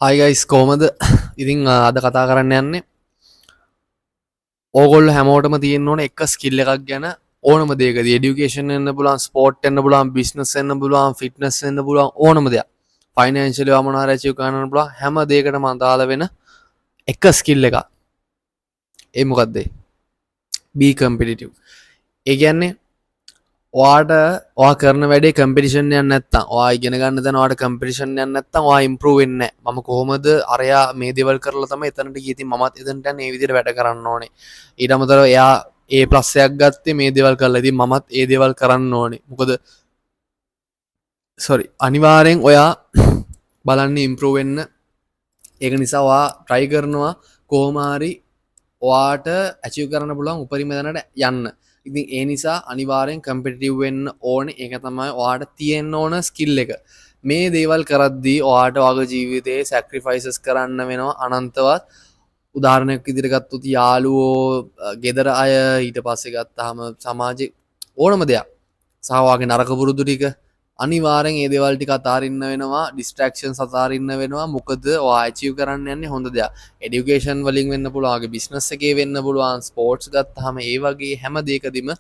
හයි guys කොහමද ඉතින් අද කතා කරන්න යන්නේ ඕගොල්ලෝ හැමෝටම තියෙන්න ඕන එක ස්කිල් එකක් ගැන ඕනම දෙයකදී এডুকেෂන් වෙන්න පුළුවන් ස්පෝර්ට් වෙන්න පුළුවන් බිස්නස් වෙන්න පුළුවන් ෆිට්නස් වෙන්න පුළුවන් ඕනම දෙයක් ෆයිනෑන්ෂියලි වමන හරි අචීව් කරන්න පුළුවන් හැම දෙයකටම අදාළ වෙන එක ස්කිල් එකක් ඒ මොකද්ද be competitive ඒ කියන්නේ ඔයාට ඔයා කරන වැඩේ කම්පිටිෂන් එකක් නැත්තම් ඔයා ඉගෙන ගන්න තැන ඔයාට කම්පිටිෂන් එකක් නැත්තම් ඔයා ඉම්ප්‍රූව් වෙන්නේ නැහැ. මම කොහොමද අරයා මේ දේවල් කරලා තමයි එතනට ගියේ. ඉතින් මමත් එතනට යන මේ විදිහට වැඩ කරන්න ඕනේ. ඊට අමතරව එයා A+ එකක් ගත්තේ මේ දේවල් කරලා. ඉතින් මමත් ඒ දේවල් කරන්න ඕනේ. මොකද අනිවාර්යෙන් ඔයා බලන්න ඉම්ප්‍රූව් වෙන්න. ඒක නිසා ඔයා try කරනවා කොහොම හරි ඔයාට achieve කරන්න පුළුවන් උපරිම දැනට යන්න. ඉතින් ඒ නිසා අනිවාර්යෙන් කම්පිටිටිව් වෙන්න ඕනේ. ඒක තමයි ඔයාට තියෙන්න ඕන ස්කිල් එක. මේ දේවල් කරද්දී ඔයාට ඔයාගේ ජීවිතේ සැක්‍රිෆයිසස් කරන්න වෙනවා අනන්තවත්. උදාහරණයක් විදිහට ගත්තොත් යාළුවෝ, ගෙදර අය, ඊට පස්සේ ගත්තාම සමාජේ ඕනම දෙයක්. සහ ඔයාගේ නරක පුරුදු ටික අනිවාර්යෙන් ඒ දේවල් ටික අතාරින්න වෙනවා. ඩිස්ට්‍රැක්ෂන්ස් අතාරින්න වෙනවා. මොකද ඔයා අචීව් කරන්න යන්නේ හොඳ දෙයක්. එඩියුකේෂන් වලින් වෙන්න පුළුවන්, ඔයාගේ බිස්නස් එකේ වෙන්න පුළුවන්, ස්පෝර්ට්ස් ගත්තාම ඒ වගේ හැම දෙයකදීම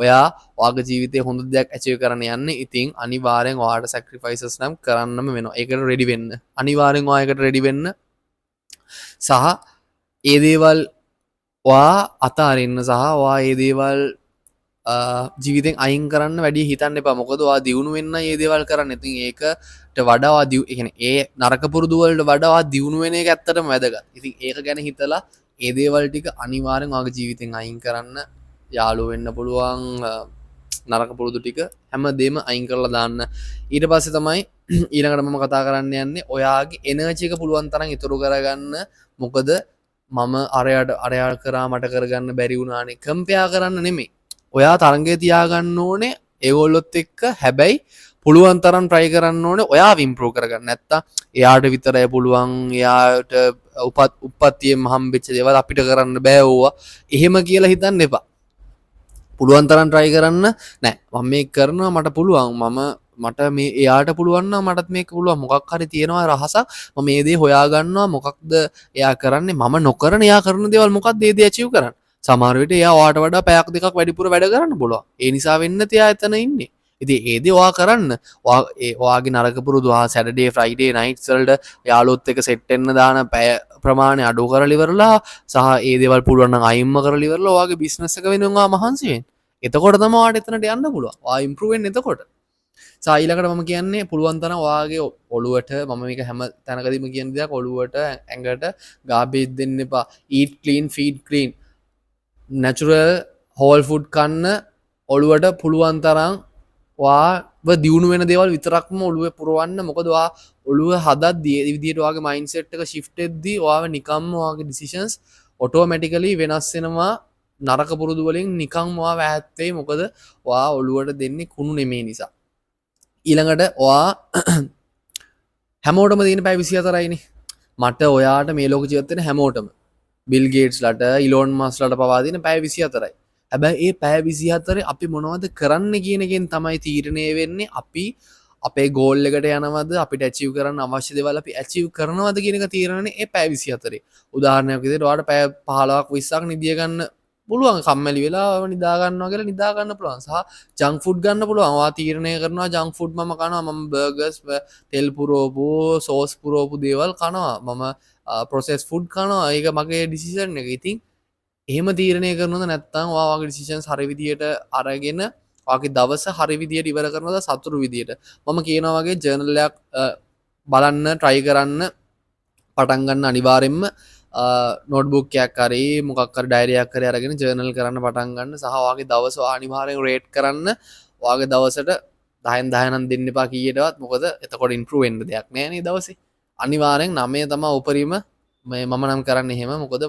ඔයා ඔයාගේ ජීවිතේ හොඳ දෙයක් අචීව් කරන්න යන්නේ. ඉතින් අනිවාර්යෙන් ඔයාට සැක්‍රිෆයිසස් නම් කරන්නම වෙනවා. ඒකට රෙඩි වෙන්න. අනිවාර්යෙන් ඔයා ඒකට රෙඩි වෙන්න. සහ ඒ දේවල් ඔයා අතාරින්න සහ ඔයා ඒ දේවල් ජීවිතෙන් අයින් කරන්න වැඩි හිතන්න එපා. මොකද ඔයා දියුණු වෙන්න මේ දේවල් කරන්න. ඉතින් ඒකට වඩා ඔයා ඒ කියන්නේ ඒ නරක පුරුදු වලට වඩා ඔයා දියුණු වෙන එක ඇත්තටම වැදගත්. ඉතින් ඒක ගැන හිතලා ඒ දේවල් ටික අනිවාර්යෙන් ඔයාගේ ජීවිතෙන් අයින් කරන්න. යාළුවෝ වෙන්න පුළුවන්, නරක පුරුදු ටික හැමදේම අයින් කරලා දාන්න. ඊට පස්සේ තමයි ඊළඟට මම කතා කරන්න යන්නේ ඔයාගේ එනර්ජි එක පුළුවන් තරම් ඉතුරු කරගන්න. මොකද මම අරයාට කරා මට කරගන්න බැරි වුණානේ. කම්පෙයාර් කරන්න නෙමෙයි. ඔයා තරගේ තියාගන්න ඕනේ ඒගොල්ලොත් එක්ක. හැබැයි පුළුවන් තරම් try කරන්න ඕනේ ඔයා improve කරගන්න. නැත්තම් එයාට විතරයි පුළුවන්, එයාට උපත්තියෙන් හම්බෙච්ච දේවල් අපිට කරන්න බෑ ඕවා. එහෙම කියලා හිතන්න එපා. පුළුවන් තරම් try කරන්න. නෑ මම මේක කරනවා මට පුළුවන්. මට මේ එයාට පුළුවන් නම් මටත් මේක පුළුවන්. මොකක් හරි තියෙනවා රහසක්. මම මේ දේ හොයාගන්නවා. මොකක්ද එයා කරන්නේ මම නොකරන එයා කරන දේවල් මොකක්ද ඒ දේ achieve කරන්නේ. සමහර විට එයා ඔයාට වඩා පැයක් දෙකක් වැඩිපුර වැඩ කරන්න පුළුවන්. ඒ නිසා වෙන්න තියා එතන ඉන්නේ. ඉතින් ඒ දේ ඔයා කරන්න. ඔයාගේ නරක පුරුදු සැටර්ඩේ ෆ්‍රයිඩේ නයිට්ස් වලට යාළුවොත් එක්ක සෙට් වෙන්න දාන පැය ප්‍රමාණය අඩු කරලා ඉවරලා සහ ඒ දේවල් පුළුවන් නම් අයින්ම කරලා ඉවරලා ඔයාගේ බිස්නස් එක වෙනුවෙන් ඔයා මහන්සි වෙන්න. එතකොට තමයි ඔයාට එතනට යන්න පුළුවන්. ඔයා ඉම්ප්‍රූව් වෙන්න එතකොට. ඊළඟට මම කියන්නේ පුළුවන් තරම් ඔයාගේ ඔළුවට මම මේක හැම තැනකදීම කියන දෙයක් ඔළුවට ඇඟට ගාබේජ් දෙන්න එපා. eat clean feed clean. Natural whole food කන්න. ඔළුවට පුළුවන් තරම් ඔයාව දියුණු වෙන දේවල් විතරක්ම ඔළුවේ පුරවන්න. මොකද ඔයා ඔළුව හදද්දී ඒ විදිහට ඔයාගේ මයින්ඩ්සෙට් එක shift වෙද්දී ඔයාව නිකම්ම ඔයාගේ decisions automatically වෙනස් වෙනවා. නරක පුරුදු වලින් නිකම්ම ඔයාව ඈත් වෙයි. මොකද ඔයා ඔළුවට දෙන්නේ කුණු නෙමෙයි නිසා. ඊළඟට ඔයා හැමෝටම තියෙන පැය 24යිනේ. මට ඔයාට මේ ලෝක ජීවත් වෙන හැමෝටම බිල් ගේට්ස්ලට ඉලෝන් මස්ලට පවා දෙන පැය 24යි. හැබැයි ඒ පැය 24 අපි මොනවද කරන්න කියන එකෙන් තමයි තීරණය වෙන්නේ අපි අපේ ගෝල් එකට යනවද, අපිට achieve කරන්න අවශ්‍ය දේවල් අපි achieve කරනවද කියන එක තීරණය ඒ පැය 24. උදාහරණයක් විදිහට ඔයාලට පැය 15ක් 20ක් නිදිය ගන්න පුළුවන්. කම්මැලි වෙලා නිදා ගන්නවා කියලා නිදා ගන්න පුළුවන්. සහ ජංක් ෆුඩ් ගන්න පුළුවන්. ඔයා තීරණය කරනවා ජංක් ෆුඩ් මම කනවා. මම බර්ගර්ස්, තෙල් පුරවපු, සෝස් පුරවපු දේවල් කනවා. මම ප්‍රොසෙස් ෆුඩ් කනවා. ඒක මගේ ඩිසිෂන් එක. ඉතින් එහෙම තීරණය කරනවද නැත්නම් ඔයාගේ ඩිසිෂන්ස් හරි විදියට අරගෙන ඔයාගේ දවස හරි විදියට ඉවර කරනවද සතුරු විදියට? මම කියනවා වගේ ජර්නල් එකක් බලන්න try කරන්න පටන් ගන්න අනිවාර්යෙන්ම නෝට්බුක් එකක් හරි මොකක් හරි ඩයරි එකක් හරි අරගෙන ජර්නල් කරන්න පටන් ගන්න. සහ ඔයාගේ දවස අනිවාර්යෙන් රේට් කරන්න. ඔයාගේ දවසට 10න් 10 නම් දෙන්න එපා කීයටවත්. මොකද එතකොට ඉම්ප්‍රූව් වෙන්න දෙයක් නෑ නේ දවසේ. අනිවාර්යෙන් 9 තමයි උපරිම මම නම් කරන්නේ එහෙම. මොකද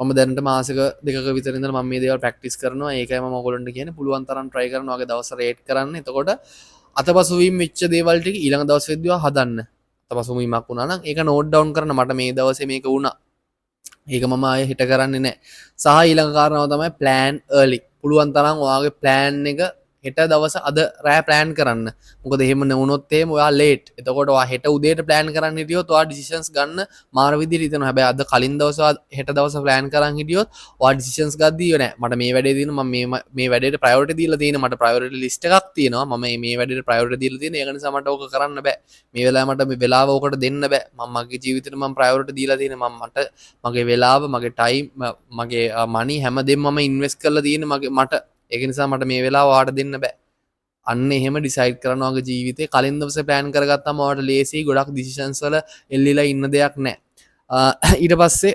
මම දැනට මාසෙක දෙකක විතර ඉඳලා මම මේ දේවල් ප්‍රැක්ටිස් කරනවා. ඒකයි මම ඔයගොල්ලන්ට කියන්නේ පුළුවන් තරම් try කරනවා වගේ දවස් රේට් කරන්න. එතකොට අතපසුවීම් වෙච්ච දේවල් ටික ඊළඟ දවස් වෙද්දී හදන්න. අතපසුවීමක් වුණා නම් ඒක නෝට් ඩවුන් කරන්න. මට මේ දවසේ මේක වුණා. ඒක මම ආයෙ හිට කරන්නේ නැහැ. සහ ඊළඟ කාරණාව තමයි plan early. පුළුවන් තරම් ඔයාගේ plan එක හෙට දවස අද රෑ ප්ලෑන් කරන්න. මොකද එහෙම නුනොත් එහෙම ඔයා ලේට්. එතකොට ඔයා හෙට උදේට ප්ලෑන් කරන්න හිටියොත් ඔයා ඩිසිෂන්ස් ගන්න මාර විදිහට හිතනවා. හැබැයි අද කලින් දවස හෙට දවස ප්ලෑන් කරන් හිටියොත් ඔයා ඩිසිෂන්ස් ගද්දී නෑ මට මේ වැඩේ තියෙනවා මම මේ වැඩේට ප්‍රයොරිටි දීලා තියෙනවා මට ප්‍රයොරිටි ලිස්ට් එකක් තියෙනවා මම මේ වැඩේට ප්‍රයොරිටි දීලා තියෙනවා ඒක නිසා මට ඕක කරන්න බෑ. මේ වෙලාවේ මට මේ වෙලාව ඕකට දෙන්න බෑ. මම මගේ ජීවිතේට මම ප්‍රයොරිටි දීලා තියෙනවා මට මගේ වෙලාව මගේ ටයිම් මගේ මනි හැමදේම මම ඉන්වෙස්ට් කරලා තියෙන්නේ මට ඒක නිසා මට මේ වෙලාව ඔයාට දෙන්න බෑ. අන්න එහෙම ඩිසයිඩ් කරනවා වගේ ජීවිතේ කලින් දවසේ ප්ලෑන් කරගත්තාම ඔයාට ලේසි ගොඩක් ඩිසිෂන්ස් වල එල්ලිලා ඉන්න දෙයක් නෑ. ඊට පස්සේ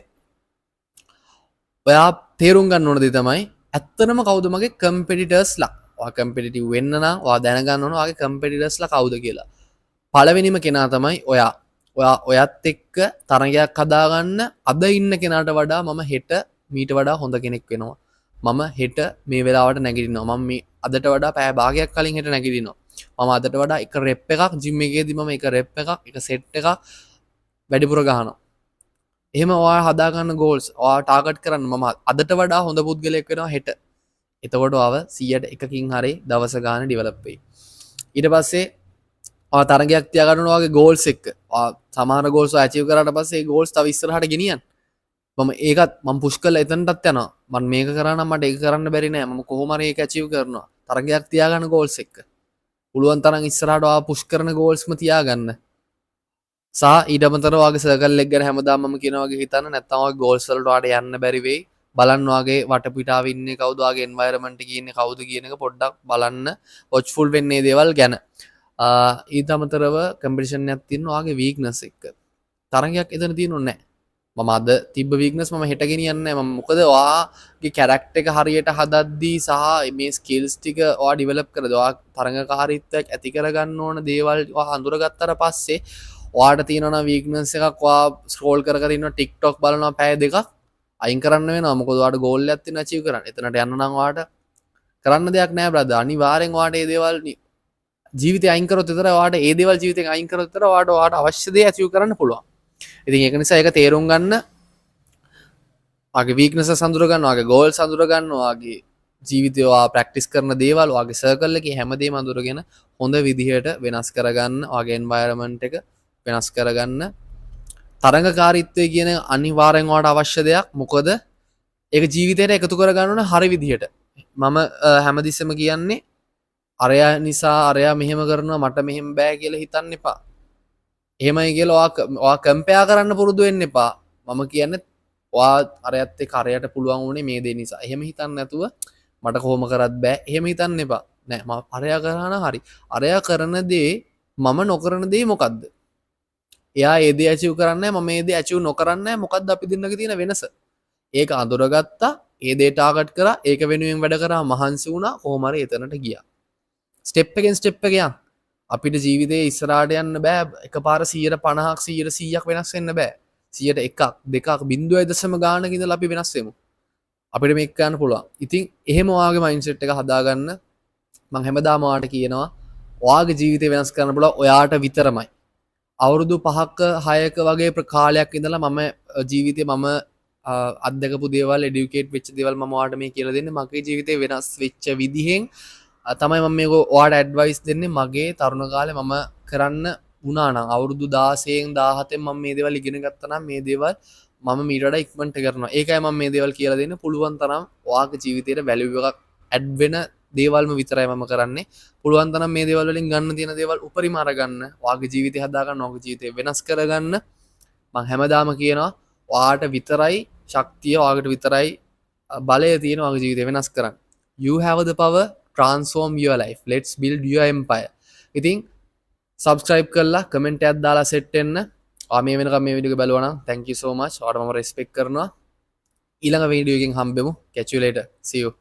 ඔයා තේරුම් ගන්න ඕන දේ තමයි ඇත්තටම කවුද මගේ කම්පිටිටර්ස්ලා. ඔයා කම්පිටිටිව් වෙන්න නම් ඔයා දැනගන්න ඕන ඔයාගේ කම්පිටිටර්ස්ලා කවුද කියලා. පළවෙනිම කෙනා තමයි ඔයා. ඔයත් එක්ක තරගයක් හදාගන්න අද ඉන්න කෙනාට වඩා මම හෙට මීට වඩා හොඳ කෙනෙක් වෙනවා. මම හෙට මේ වෙලාවට නැගිටිනවා. මම මේ අදට වඩා පැය භාගයක් කලින් හෙට නැගිටිනවා. මම අදට වඩා එක රෙප් එකක් ජිම් එකේදී මම එක රෙප් එකක් එක සෙට් එකක් වැඩිපුර ගහනවා. එහෙම ඔයා හදාගන්න ගෝල්ස් ඔයා ටාගට් කරන්න මම අදට වඩා හොඳ පුද්ගලයෙක් වෙනවා හෙට. එතකොට ඔයාව 100%කින් හරි දවස ගාන ඩෙවලොප් වෙයි. ඊට පස්සේ ඔයා තරගයක් තියාගන්න ඔයාගේ ගෝල්ස් එක්ක. ඔයා සමහර ගෝල්ස් ඔයා අචීව් කරාට පස්සේ ඒ ගෝල්ස් තව ඉස්සරහට ගෙනියන්න. මම ඒකත් මම පුෂ් කරලා එතනටත් යනවා. මම මේක කරා නම් මට ඒක කරන්න බැරි නෑ. මම කොහොම හරි ඒක අචීව් කරනවා. තරගයක් තියාගන්න ගෝල්ස් එක්ක. පුළුවන් තරම් ඉස්සරහට ඔයා පුෂ් කරන ගෝල්ස්ම තියාගන්න. සහ ඊට අමතරව ඔයාගේ සර්කල් එක ගැන හැමදාම මම කියනවා වගේ හිතන්න නැත්නම් ඔයාගේ ගෝල්ස් වලට ඔයාට යන්න බැරි වෙයි. බලන්න ඔයාගේ වටපිටාවේ ඉන්නේ කවුද ඔයාගේ එන්වයරන්මන්ට් එකේ ඉන්නේ කවුද කියන එක පොඩ්ඩක් බලන්න වොච්ෆුල් වෙන්නේ දේවල් ගැන. ඊට අමතරව කම්පිටිෂන් එකක් තියෙනවා ඔයාගේ වීක්නස් එක්ක. තරගයක් එතන තියෙන්නේ නැහැ. මම අද තිබ්බ වීක්නස් මම හෙට ගෙනියන්නේ නැහැ. මම මොකද ඔයාගේ කැරක්ටර් එක හරියට හදද්දී සහ මේ ස්කිල්ස් ටික ඔයා ඩෙවලොප් කරද්දී ඔයා තරඟකාරීත්වයක් ඇති කරගන්න ඕන දේවල් ඔයා හඳුරගත්තට පස්සේ ඔයාට තියෙනවා වීක්නස් එකක් ඔයා ස්ක්‍රෝල් කර කර ඉන්නවා TikTok බලනවා පැය දෙකක් අයින් කරන්න වෙනවා. මොකද ඔයාට ගෝල් එකක් තියෙනවා අචීව් කරන්න. එතනට යන්න නම් ඔයාට කරන්න දෙයක් නැහැ බ්‍රදර්. අනිවාර්යෙන් ඔයාට මේ දේවල් ජීවිතේ අයින් කරොත් විතර ඔයාට ඒ දේවල් ජීවිතෙන් අයින් කරොත් විතර ඔයාට අවශ්‍ය දේ අචීව් කරන්න පුළුවන්. ඉතින් ඒක නිසා ඒක තේරුම් ගන්න ඔයාගේ වීක්නසස් හඳුර ගන්න ඔයාගේ ගෝල්ස් හඳුර ගන්න ඔයාගේ ජීවිතය ඔයා ප්‍රැක්ටිස් කරන දේවල් ඔයාගේ සර්කල් එකේ හැමදේම හඳුරගෙන හොඳ විදිහට වෙනස් කරගන්න ඔයාගේ එන්වයරන්මන්ට් එක වෙනස් කරගන්න. තරඟකාරීත්වය කියන අනිවාර්යෙන් ඔයාට අවශ්‍ය දෙයක්. මොකද ඒක ජීවිතේට එකතු කරගන්න ඕන හරි විදිහට. මම හැමතිස්සෙම කියන්නේ අරයා නිසා අරයා මෙහෙම කරනවා මට මෙහෙම බෑ කියලා හිතන්න එපා. එහෙමයි කියලා ඔයා කම්පෙයාර් කරන්න පුරුදු වෙන්න එපා. මම කියන්නේ ඔයා අරයත් එක්ක අරයට පුළුවන් වුණේ මේ දේ නිසා. එහෙම හිතන්න නැතුව මට කොහොම කරත් බෑ. එහෙම හිතන්න එපා. නෑ මම අරයා කරා නම් හරි. අරයා කරන දේ මම නොකරන දේ මොකද්ද? එයා ඒ දේ ඇචීව් කරන්නේ මම මේ දේ ඇචීව් නොකරන්නේ මොකද්ද අපි දෙන්නගේ තියෙන වෙනස? ඒක අඳුරගත්තා. ඒ දේ ටාගට් කරා. ඒක වෙනුවෙන් වැඩ කරා මහන්සි වුණා. කොහොම හරි එතනට ගියා. ස්ටෙප් එකෙන් ස්ටෙප් එක යන්න. අපිට ජීවිතේ ඉස්සරහට යන්න බෑ එකපාර 150ක් 100ක් වෙනස් වෙන්න බෑ 101ක් 2ක් 0.0 ගානක ඉඳලා අපි වෙනස් වෙමු අපිට මේක ගන්න පුළුවන්. ඉතින් එහෙම ඔයාගේ මයින්ඩ්සෙට් එක හදාගන්න මම හැමදාම ඔයාට කියනවා ඔයාගේ ජීවිතේ වෙනස් කරන්න පුළුවන් ඔයාට විතරමයි. අවුරුදු 5ක 6ක වගේ කාලයක් ඉඳලා මම ජීවිතේ මම අත්දකපු දේවල් එඩියුකේට් වෙච්ච දේවල් මම ඔයාට මේ කියලා දෙන්නේ මගේ ජීවිතේ වෙනස් වෙච්ච විදිහෙන් තමයි මම මේක ඔයාට ඇඩ්වයිස් දෙන්නේ. මගේ තරුණ කාලේ මම කරන්න වුණා නම් අවුරුදු 16න් 17න් මම මේ දේවල් ඉගෙන ගත්තා නම් මේ දේවල් මම මීට වඩා ඉක්මනට කරනවා. ඒකයි මම මේ දේවල් කියලා දෙන්නේ. පුළුවන් තරම් ඔයාගේ ජීවිතේට වැලියු එකක් ඇඩ් වෙන දේවල්ම විතරයි මම කරන්නේ. පුළුවන් තරම් මේ දේවල් වලින් ගන්න තියෙන දේවල් උපරිම අරගන්න. ඔයාගේ ජීවිතය හදාගන්න, ඔයාගේ ජීවිතය වෙනස් කරගන්න. මම හැමදාම කියනවා ඔයාට විතරයි ශක්තිය, ඔයාට විතරයි බලය තියෙන ඔයාගේ ජීවිතය වෙනස් කරන්න. You have the power transform your life. Let's build your empire. ඉතින් subscribe කරලා comment එකක් දාලා set වෙන්න. මේ වෙනකම් මේ වීඩියෝ එක බලුවා නම් thank you so much. ඔයාලට මම respect කරනවා. ඊළඟ වීඩියෝ එකකින් හම්බෙමු. Catch you later. See you.